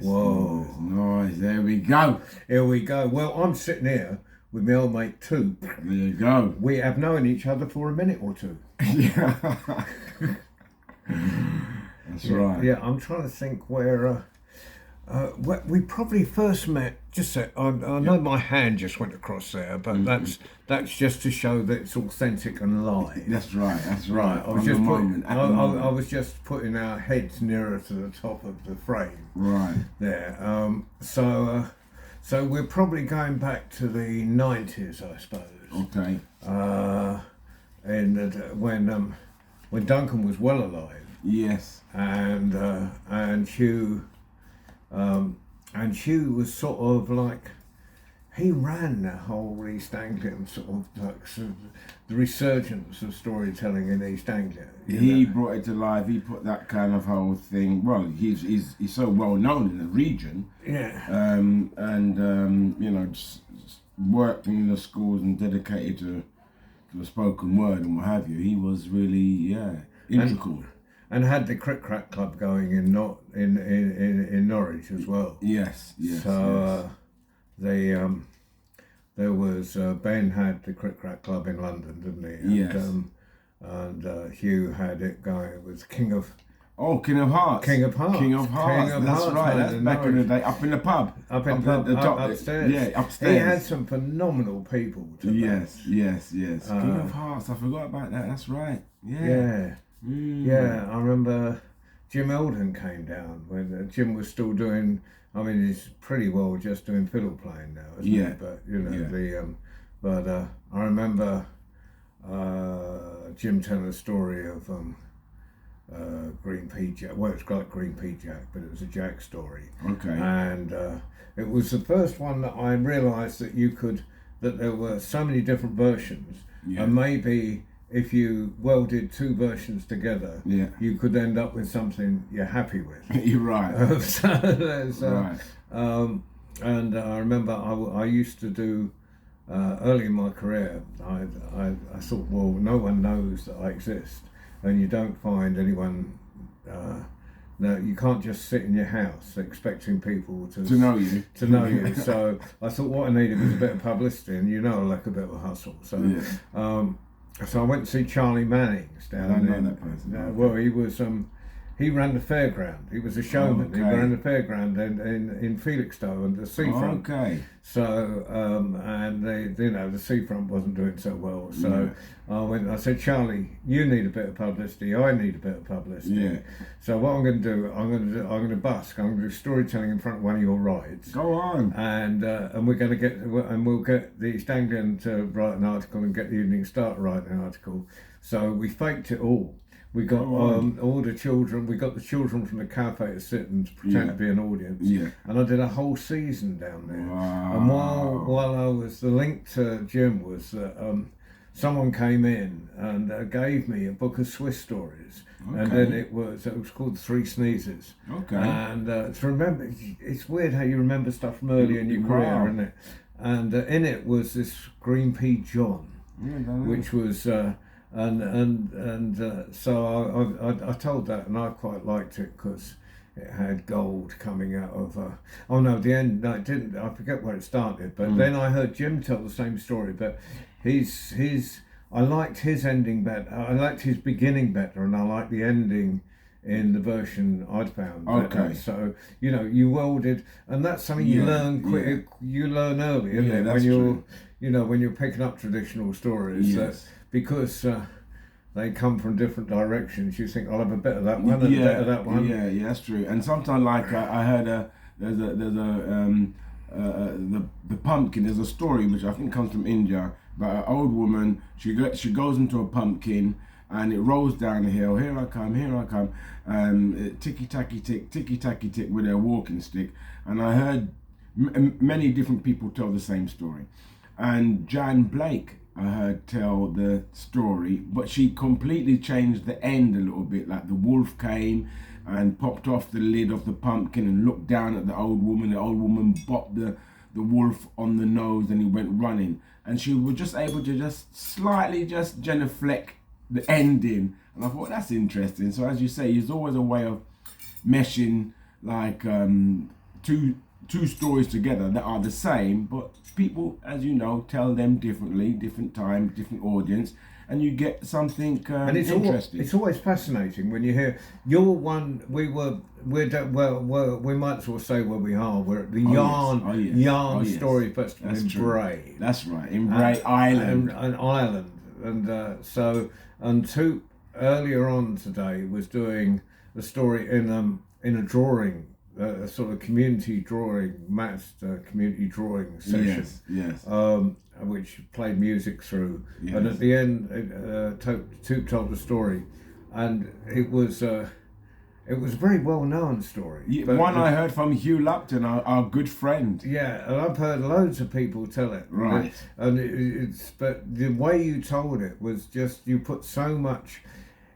Whoa. Nice. There we go. Here we go. Well, I'm sitting here with my old mate TUUP. There you go. We have known each other for a minute or two. Yeah. That's right. Yeah, I'm trying to think where we probably first met. I know my hand just went across there, but that's just to show that it's authentic and live. That's right. That's right. I was just putting our heads nearer to the top of the frame. Right. There. So we're probably going back to the 90s, I suppose. Okay. When Duncan was well alive. Yes. And Hugh was sort of like, he ran the whole East Anglian the resurgence of storytelling in East Anglia. He brought it to life. He put that kind of whole thing. Well, he's so well known in the region. Yeah. Just worked in the schools and dedicated to the spoken word and what have you. He was really integral. And had the Crick Crack Club going in Norwich as well. Yes. So there was Ben had the Crick Crack Club in London, didn't he? Yes. And Hugh had it going. It was King of Hearts. King of Hearts. That's right. That's back in the day. Up in the pub. Up upstairs. Yeah, upstairs. He had some phenomenal people. Yes. King of Hearts. I forgot about that. That's right. Yeah. Yeah, I remember Jim Eldon came down when Jim was still doing. I mean, he's pretty well just doing fiddle playing now, isn't he? But I remember Jim telling a story of Green Pea Jack. Well, it's like Green Pea Jack, but it was a Jack story. Okay. And it was the first one that I realised that there were so many different versions, and maybe if you welded two versions together, you could end up with something you're happy with. You're right. Right. And I remember I used to do, early in my career, I thought, well, no one knows that I exist, and you don't find anyone, no, you can't just sit in your house expecting people to know you. So I thought what I needed was a bit of publicity, and I like a bit of a hustle. So I went to see Charlie Mannings down there. I know that person. Well, he was he ran the fairground. He was a showman. Okay. He ran the fairground in Felixstowe and the seafront. Okay. So and the seafront wasn't doing so well. So I said, Charlie, you need a bit of publicity. I need a bit of publicity. Yeah. So what I'm going to do, I'm going to busk. I'm going to do storytelling in front of one of your rides. Go on. And we're going to we'll get the East Anglian to write an article and get the Evening Star to write an article. So we faked it all. We got all the children. We got the children from the cafe to sit and pretend to be an audience. Yeah. And I did a whole season down there. Wow. And while I was, the link to Jim was that someone came in and gave me a book of Swiss stories. Okay. And then it was called Three Sneezes. Okay. And to remember, it's weird how you remember stuff from early in your career, isn't it? And in it was this Green Pea John, which was. So I told that, and I quite liked it because it had gold coming out of. The end. No, it didn't. I forget where it started, but then I heard Jim tell the same story. But I liked his ending better. I liked his beginning better, and I liked the ending in the version I'd found. Okay. So you welded, and that's something you learn quick. Yeah. You learn early, isn't it? When you're when you're picking up traditional stories. Yes. Because they come from different directions, you think I'll have a bit of that one and a bit of that one. Yeah, that's true. And sometimes, like I heard, the pumpkin. There's a story which I think comes from India, but an old woman she goes into a pumpkin and it rolls down the hill. Here I come. Ticky tacky tick with their walking stick. And I heard many different people tell the same story. And Jan Blake, I heard tell the story, but she completely changed the end a little bit. Like the wolf came and popped off the lid of the pumpkin and looked down at the old woman. The old woman bopped the wolf on the nose and he went running. And she was just able to just slightly just genuflect the ending. And I thought, that's interesting. So as you say, there's always a way of meshing like two stories together that are the same, but people, as you know, tell them differently, different time, different audience, and you get something and interesting. It's always fascinating when you hear your one. We might as well say where we are. We're at the Yarn Story Festival in Bray. That's right, in Bray Island. And Ireland, and so and TUUP earlier on today was doing the story in a drawing. A sort of community drawing, community drawing session, which played music through, and at the end, TUUP told a story, and it was a very well known story. One I heard from Hugh Lupton, our good friend. Yeah, and I've heard loads of people tell it. Right. But the way you told it was just, you put so much.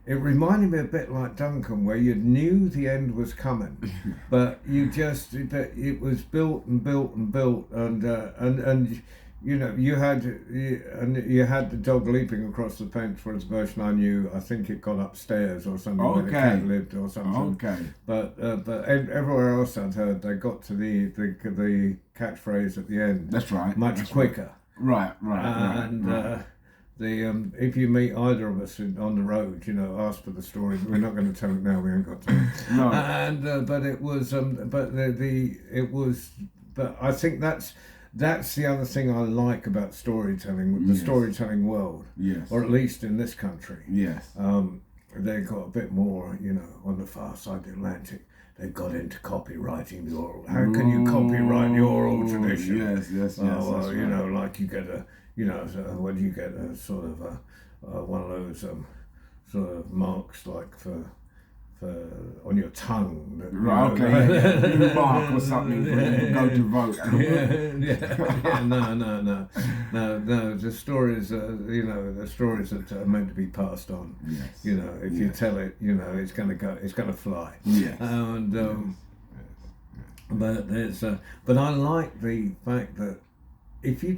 It reminded me a bit like Duncan, where you knew the end was coming, but it was built and built and built, and you know, you had the dog leaping across the fence for its version I knew. I think it got upstairs or something where the cat lived or something. Okay. But everywhere else I'd heard, they got to the catchphrase at the end. That's right. Much quicker. Right. If you meet either of us on the road, you know, ask for the story. We're not going to tell it now. We ain't got time. No. And but it was but I think that's the other thing I like about storytelling, the storytelling world. Yes. Or at least in this country. Yes. They got a bit more, you know, on the far side of the Atlantic. They got into copywriting the oral. How can you copyright the oral tradition? Yes. Well, you know, like you get a. You know, when you get a sort of one of those sort of marks like for on your tongue. That, right. Okay. Blue mark or something when you go to vote. No. The stories, the stories that are meant to be passed on. Yes. You know, if you tell it, you know, it's gonna fly. Yes. But I like the fact that. If you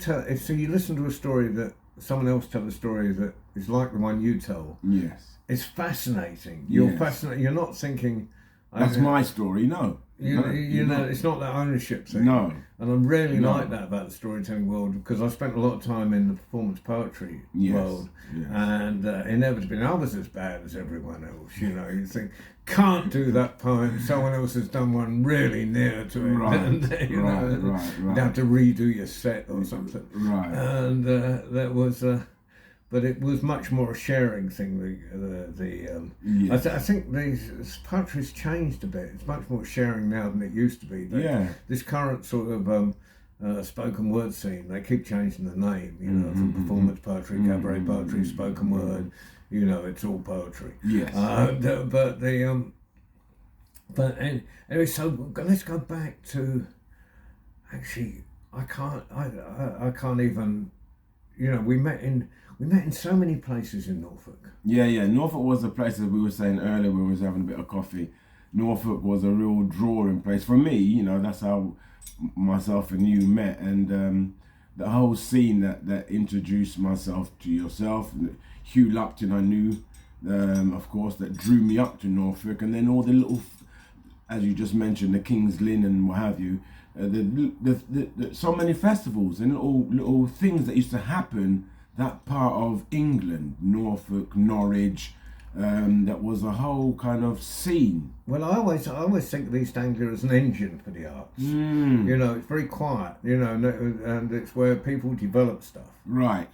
listen to a story that someone else tells a story that is like the one you tell. Yes. It's fascinating. You're fascinated. You're not thinking. That's my story. No. You know, it's not that ownership thing. No. And I really like that about the storytelling world, because I spent a lot of time in the performance poetry world, and inevitably I was as bad as everyone else. You know, you think, can't do that poem, someone else has done one really near to it, and you have to redo your set or something. Right. And that was. But it was much more a sharing thing. I think the poetry's changed a bit. It's much more sharing now than it used to be. This current sort of spoken word scene, they keep changing the name. You know, from performance poetry, cabaret poetry, spoken word. You know, it's all poetry. Yes. But anyway, so let's go back to. Actually, I can't even. You know, we met in so many places in Norfolk. Yeah. Norfolk was the place, as we were saying earlier when we was having a bit of coffee. Norfolk was a real drawing place for me. You know, that's how myself and you met, and the whole scene that introduced myself to yourself. Hugh Lupton, I knew, of course, that drew me up to Norfolk, and then all the little, as you just mentioned, the King's Lynn and what have you. The so many festivals and little things that used to happen. That part of England, Norfolk, Norwich, that was a whole kind of scene. Well, I always think of East Anglia as an engine for the arts. You know, it's very quiet. You know, and it's where people develop stuff. Right.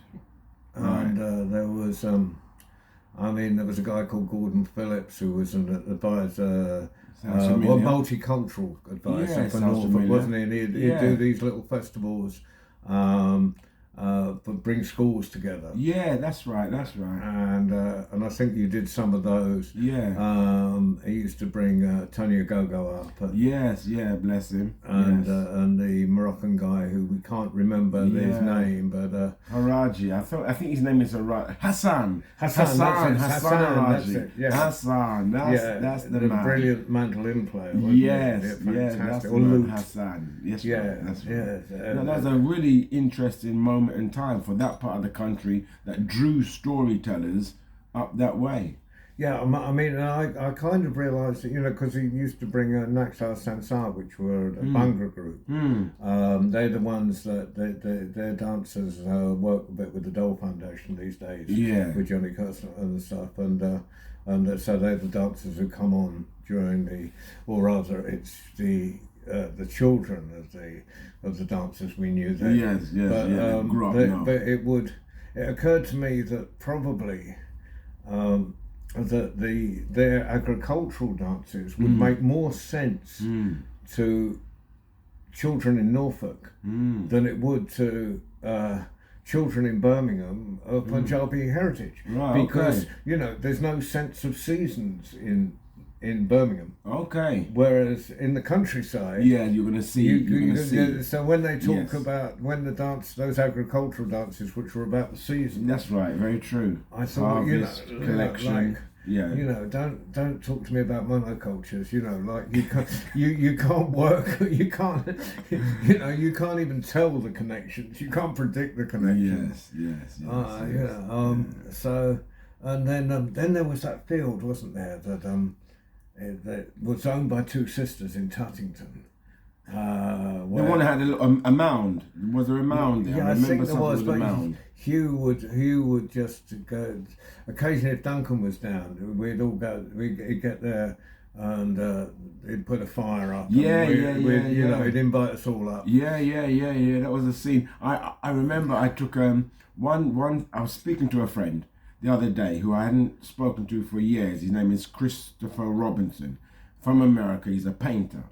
And there was, there was a guy called Gordon Phillips who was an advisor. Multicultural advisor for Norfolk, wasn't he? And he'd do these little festivals, but bring schools together. Yeah, that's right. And I think you did some of those. Yeah. He used to bring Tony Agogo up. Yes, bless him. And the Moroccan guy who we can't remember his name, but Haraji. I think his name is Hassan. Hassan. Haraji. Hassan. That's the man. Brilliant mandolin player. Yes, that's the man, Hassan. Yes, that's right. That's a really interesting moment in time for that part of the country that drew storytellers up that way. Yeah, I mean, I kind of realised that, because he used to bring Naxar Sansar, which were a Bhangra group. They're the ones that their dancers work a bit with the Dole Foundation these days. Yeah. With Johnny Custer and stuff, and so they're the dancers who come on during or rather, it's the children of the dancers we knew then. Yes, But, grew up but it occurred to me that probably. That their agricultural dances would make more sense to children in Norfolk than it would to children in Birmingham of Punjabi heritage, because there's no sense of seasons in Birmingham. Okay. Whereas in the countryside, you're gonna see. So when they talk about those agricultural dances, which were about the season. That's right. Very true. I thought, Harvest, collection. Don't talk to me about monocultures. You can't work. You can't. You can't even tell the connections. You can't predict the connections. Yes. So, and then there was that field, wasn't there, that was owned by two sisters in Tuttington. The one that had a mound. Was there a mound there? Yeah, I think there was, but mound. Hugh would just go. Occasionally, if Duncan was down, we'd all go. We'd get there, and he'd put a fire up. He'd invite us all up. Yeah. That was a scene. I remember I took one. I was speaking to a friend the other day who I hadn't spoken to for years. His name is Christopher Robinson from America. He's a painter.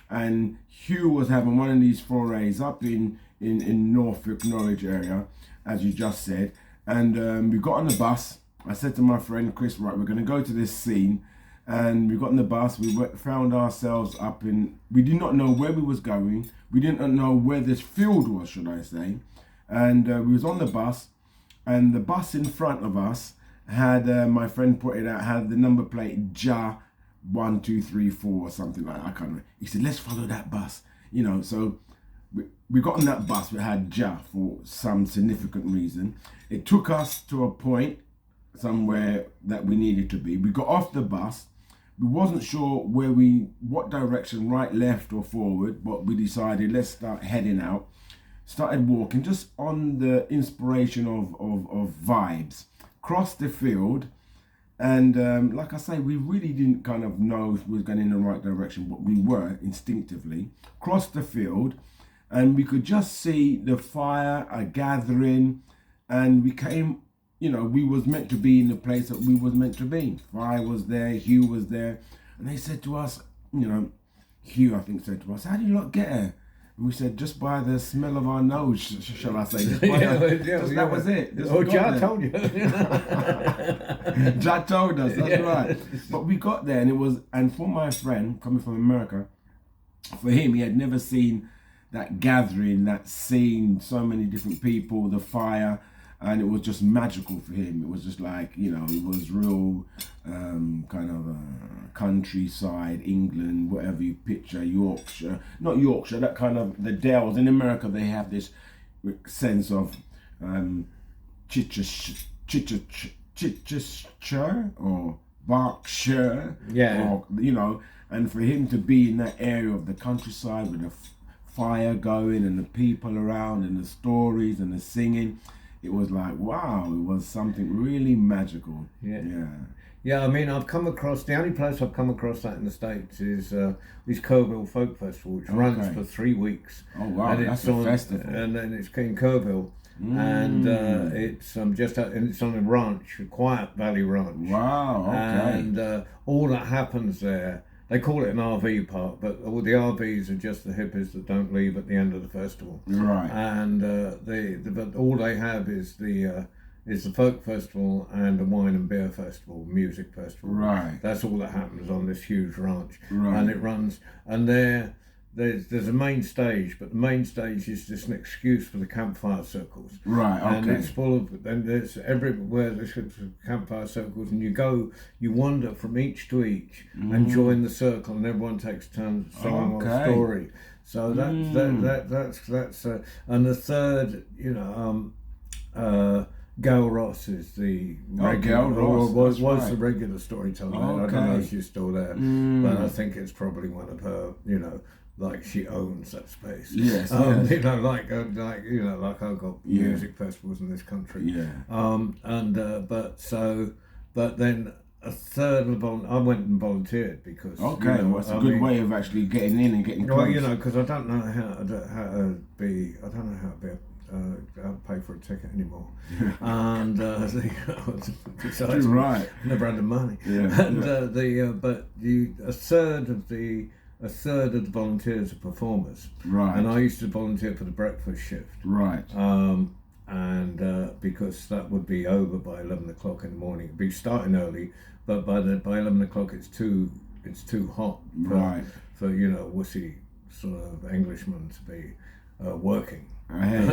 And Hugh was having one of these forays up in Norfolk, Norwich area, as you just said. And we got on the bus. I said to my friend Chris, right, we're going to go to this scene. And we got on the bus. We found ourselves up in... We did not know where we was going. We didn't know where this field was, should I say. And we was on the bus. And the bus in front of us had, my friend put it out, had the number plate JA 1234 or something like that. I can't remember. He said, let's follow that bus. So we got on that bus. We had JA for some significant reason. It took us to a point somewhere that we needed to be. We got off the bus. We wasn't sure what direction, right, left or forward, but we decided let's start heading out. Started walking just on the inspiration of vibes. Crossed the field, and like I say, we really didn't kind of know if we were going in the right direction, but we were instinctively. Crossed the field, and we could just see the fire, a gathering, and we came, we was meant to be in the place that we was meant to be. Fire was there, Hugh was there, and they said to us, Hugh, I think, said to us, how do you not get here? And we said, just by the smell of our nose, shall I say. That was it. Jah told you. Jah told us, that's right. But we got there, and for my friend, coming from America, for him, he had never seen that gathering, that scene, so many different people, the fire, and it was just magical for him. It was just like, it was real kind of countryside, England, whatever you picture, Yorkshire, not Yorkshire, that kind of, the Dells. In America, they have this sense of Chichester or Berkshire, or, and for him to be in that area of the countryside with the fire going and the people around and the stories and the singing, it was like, wow, it was something really magical. Yeah, I mean, the only place I've come across that in the States is Kerrville Folk Festival, which runs for 3 weeks. Oh, wow, and that's a festival. And then it's in Kerrville, and it's it's on a ranch, a Quiet Valley Ranch. Wow, okay. And all that happens there, they call it an RV park, but all the RVs are just the hippies that don't leave at the end of the festival. Right. And but all they have is the folk festival and a wine and beer festival, music festival. Right. That's all that happens on this huge ranch. Right. And it runs, and there's a main stage, but the main stage is just an excuse for the campfire circles. Right, okay. And it's full of, and there's everywhere there's campfire circles, and you wander from each to each and join the circle, and everyone takes turns song or story. So that's and the third, Gail Ross is the Gail Ross, was right. the regular storyteller. Oh, I don't know okay. if she's still there, but I think it's probably one of her. Like she owns that space. Yes, yes. Like I've got music festivals in this country. Yeah. But then a third of I went and volunteered because. Okay, well, it's a good way of actually getting in and getting close. Well, because I don't know how to be. I don't know how to be. How to pay for a ticket anymore, and besides, right. never had the money. Yeah, and a third of the volunteers are performers. Right. And I used to volunteer for the breakfast shift. Right. Because that would be over by 11 o'clock in the morning. It'd be starting early, but by 11 o'clock it's too hot for wussy sort of Englishmen to be working. I hear you.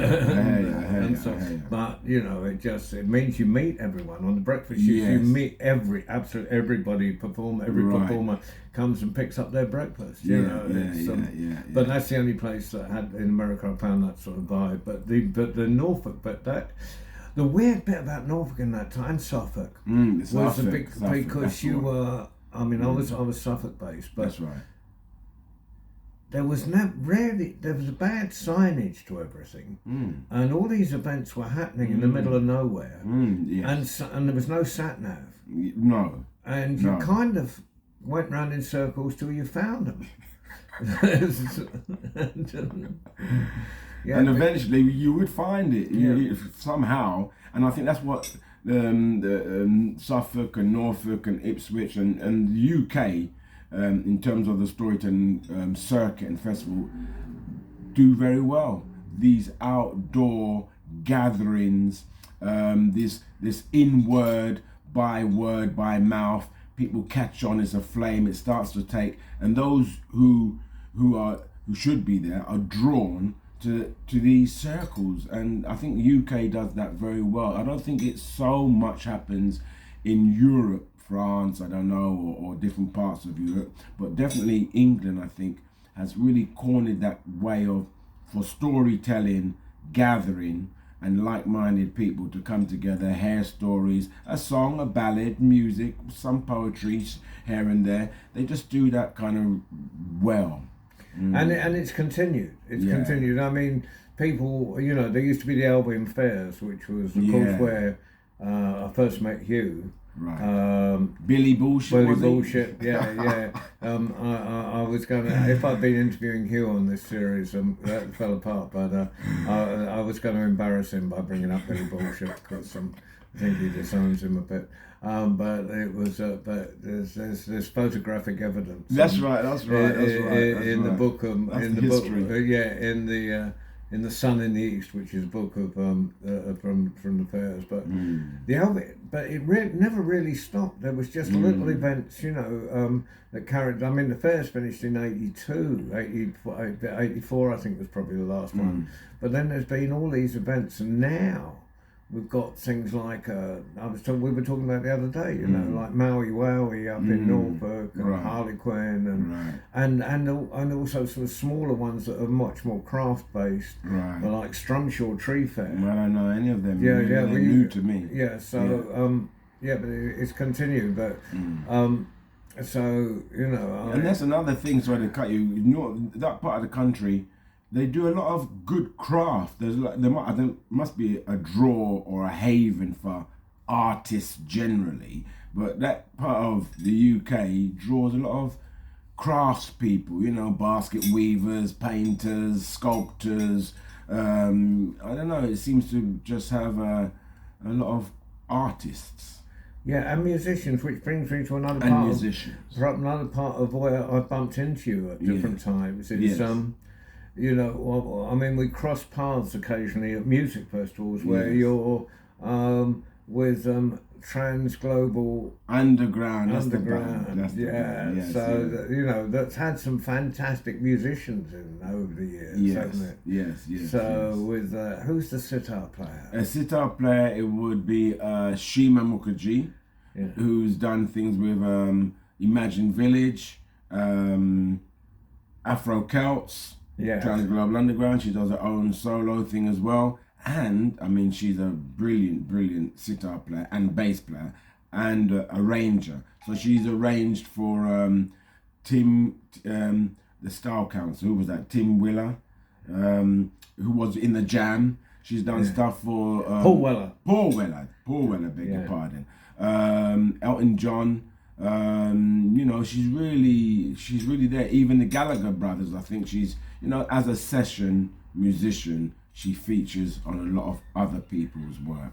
But it means you meet everyone on the breakfast shift. Yes. You meet absolutely everybody. Performer comes and picks up their breakfast. But that's the only place that had in America I found that sort of vibe. But the Norfolk, the weird bit about Norfolk in that time, Suffolk, was a big because you were. I mean, I was Suffolk based, but that's right. There was a bad signage to everything, and all these events were happening in the middle of nowhere, yes. and there was no sat nav. No. And you kind of went round in circles till you found them. And eventually you would find it somehow, and I think that's what Suffolk and Norfolk and Ipswich and the UK. In terms of the storytelling circuit and festival, do very well. These outdoor gatherings, this inward by word by mouth, people catch on as a flame. It starts to take, and those who should be there are drawn to these circles. And I think the UK does that very well. I don't think it so much happens in Europe. France, I don't know, or different parts of Europe, but definitely England, I think, has really cornered that way for storytelling, gathering, and like-minded people to come together, hear stories, a song, a ballad, music, some poetry here and there. They just do that kind of well. And it's continued. It's continued. I mean, people, there used to be the Albion Fairs, which was, of course, where I first met Hugh. Right. Billy Bullshit. Yeah. I was gonna, if I'd been interviewing Hugh on this series, that fell apart. But I was going to embarrass him by bringing up Billy Bullshit because I think he disowns him a bit. But it was, but there's photographic evidence. That's right. In the book, in the Sun in the East, which is a book of from the fairs, but it never really stopped. There was just little events, that carried. I mean, the fairs finished in 84, I think was probably the last one. But then there's been all these events, and now we've got things like we were talking about the other day, like Maui Wowie up in Norfolk and Harlequin and also sort of smaller ones that are much more craft based, like Strumshaw Tree Fair. Well, I don't know any of them. They're new to me. Yeah, so but it's continued, but and that's another thing. Sorry to cut you. That part of the country. They do a lot of good craft. There must be a draw or a haven for artists generally, but that part of the UK draws a lot of crafts people, basket weavers, painters, sculptors. I don't know, it seems to just have a lot of artists. Yeah, and musicians, which brings me to another part of where I bumped into you at different times. It's we cross paths occasionally at music festivals where you're with Transglobal Underground. That's that's had some fantastic musicians in over the years, hasn't it? Yes. So with who's the sitar player? A sitar player, it would be Shima Mukherjee, who's done things with Imagine Village, Afro Celts. Transglobal Underground. She does her own solo thing as well. and I mean, she's a brilliant sitar player and bass player and arranger. So she's arranged for Tim, the Style Council. Who was that? Tim Willer, who was in the Jam. She's done stuff for Paul Weller. Paul Weller, beg your pardon. Elton John. You know, she's really there. Even the Gallagher brothers, I think she's, you know, as a session musician, she features on a lot of other people's work.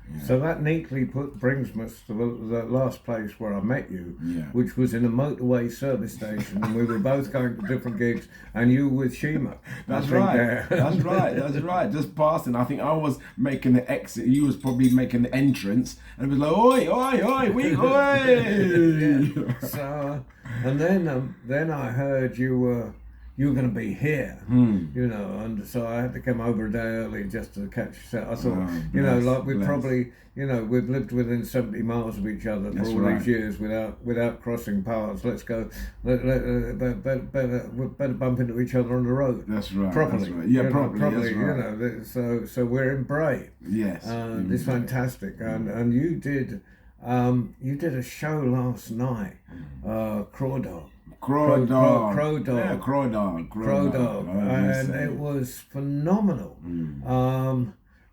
Yeah. So that neatly brings us to the last place where I met you, which was in a motorway service station, and we were both going to different gigs, and you with Shima. That's right. That's right. Just passing. I think I was making the exit. You was probably making the entrance, and it was like, oi, oi, oi, oi. So, and then I heard you were going to be here, you know, and so I had to come over a day early just to catch you set. I thought, you know, like we probably, you know, we've lived within 70 miles of each other for all these years without crossing paths. Let's go, better bump into each other on the road. That's right. Properly. That's right. Yeah, properly. You know, so we're in Bray. Yes. It's fantastic, and you did a show last night, Crawdog. Crow Dog, and it was phenomenal.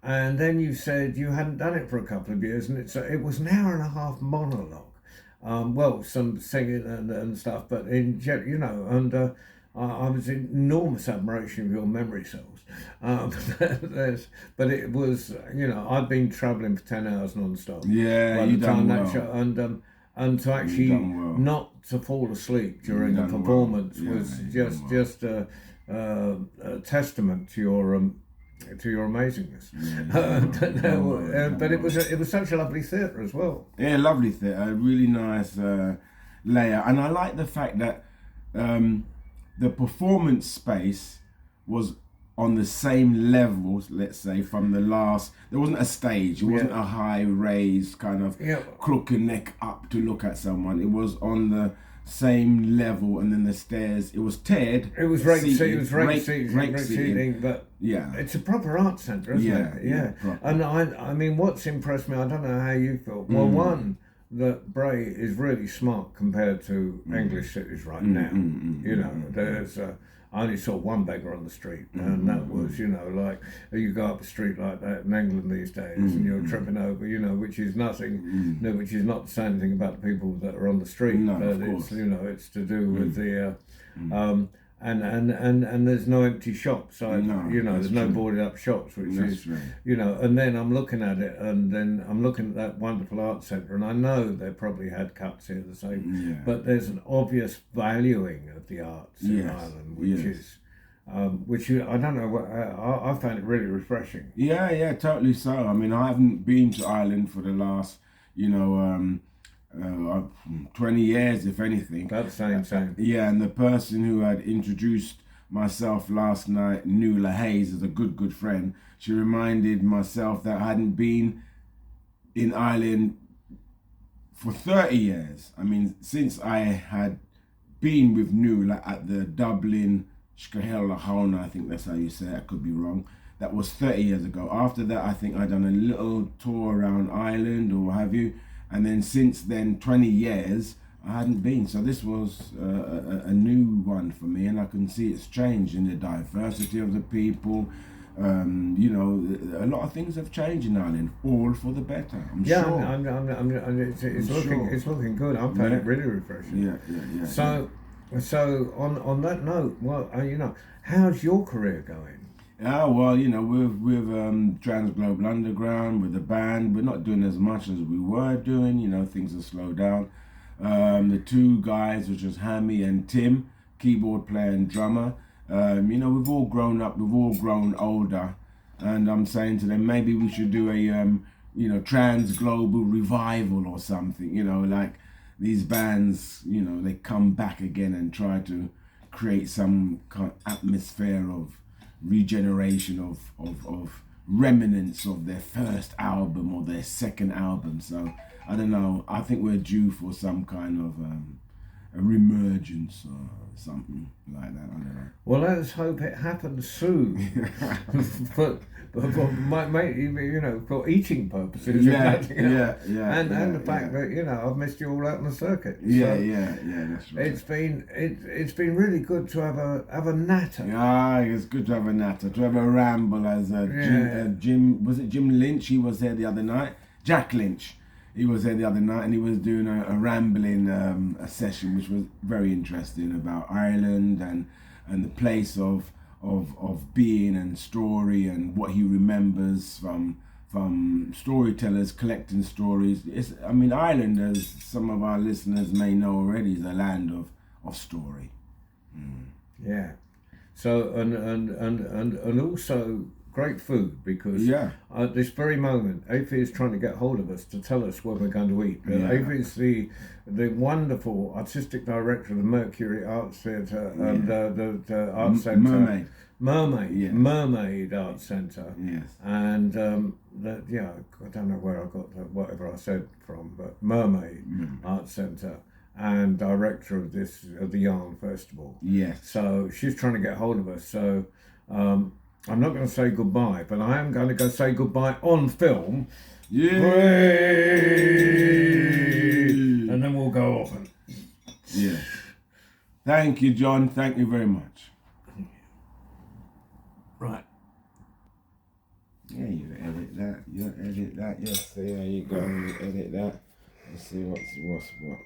And then you said you hadn't done it for a couple of years, and it was an hour and a half monologue. Well, some singing and stuff, but you know, and I was in enormous admiration of your memory cells. But it was, you know, I'd been travelling for 10 hours non-stop. Yeah, by you the time done that well. show, and to actually not to fall asleep during the performance was just a testament to your amazingness. But it was such a lovely theatre as well. Yeah, lovely theatre, a really nice layer, and I like the fact that the performance space was on the same levels, let's say, from the last. There wasn't a stage. It wasn't a high raised kind of crook your neck up to look at someone. It was on the same level, and then the stairs. It was tiered. It was rake seating, but it's a proper art centre, isn't it? Yeah. And I mean, what's impressed me, I don't know how you feel. Well, one, that Bray is really smart compared to English cities right now. You know, there's. I only saw one beggar on the street, and that was, you know, like you go up a street like that in England these days, and you're tripping over, you know, which is nothing, no, which is not to say anything about the people that are on the street, but it's, you know, it's to do with the, and there's no empty shops, you know, there's no boarded up shops, which is, you know, and then I'm looking at it, and then I'm looking at that wonderful art centre, and I know they probably had cuts here the same, but there's an obvious valuing of the arts in Ireland, which is, I don't know, I found it really refreshing. Yeah, totally so. I mean, I haven't been to Ireland for the last, you know, 20 years, if anything. About the same. Yeah, and the person who had introduced myself last night, Nuala Hayes, is a good friend. She reminded myself that I hadn't been in Ireland for 30 years. I mean, since I had been with Nuala at the Dublin Scahill Hauna, I think that's how you say it, I could be wrong. That was 30 years ago. After that, I think I'd done a little tour around Ireland or what have you. And then since then, 20 years, I hadn't been. So this was a new one for me, and I can see it's changed in the diversity of the people. You know, a lot of things have changed in Ireland, all for the better. I'm sure. It's looking good. I'm finding it really refreshing. Yeah. So on that note, well, you know, how's your career going? Yeah, well, you know, with Transglobal Underground, with the band, we're not doing as much as we were doing. You know, things have slowed down. The two guys, which was Hammy and Tim, keyboard player and drummer, you know, we've all grown up, we've all grown older, and I'm saying to them, maybe we should do a, you know, Transglobal revival or something. You know, like these bands, you know, they come back again and try to create some kind of atmosphere of regeneration of remnants of their first album or their second album. So I don't know, I think we're due for some kind of a reemergence or something like that. I don't know. Well, let's hope it happens soon. For eating purposes. Yeah, And the fact that I've missed you all out on the circuit. Yeah, So that's right. it's been really good to have a natter. Yeah, it's good to have a natter, to have a ramble. As Jim, was it Jim Lynch? He was there the other night. Jack Lynch. He was there the other night, and he was doing a rambling a session, which was very interesting about Ireland and the place of being and story and what he remembers from storytellers collecting stories. Ireland, as some of our listeners may know already, is a land of story. Yeah. So and also great food, because at this very moment Aoife is trying to get hold of us to tell us what we're going to eat. Aoife is the wonderful artistic director of the Mercury Arts Theatre and the Art Centre. Mermaid Arts Centre. Yes. And I don't know where I got whatever I said from, but Mermaid Arts Centre, and director of the Yarn Festival. Yes. So she's trying to get hold of us. So I'm not going to say goodbye, but I am going to go say goodbye on film. Yeah. And then we'll go off. Yeah. Thank you, John. Thank you very much. Right. Yeah, you edit that. Yes, there you go. You edit that. Let's see what's what.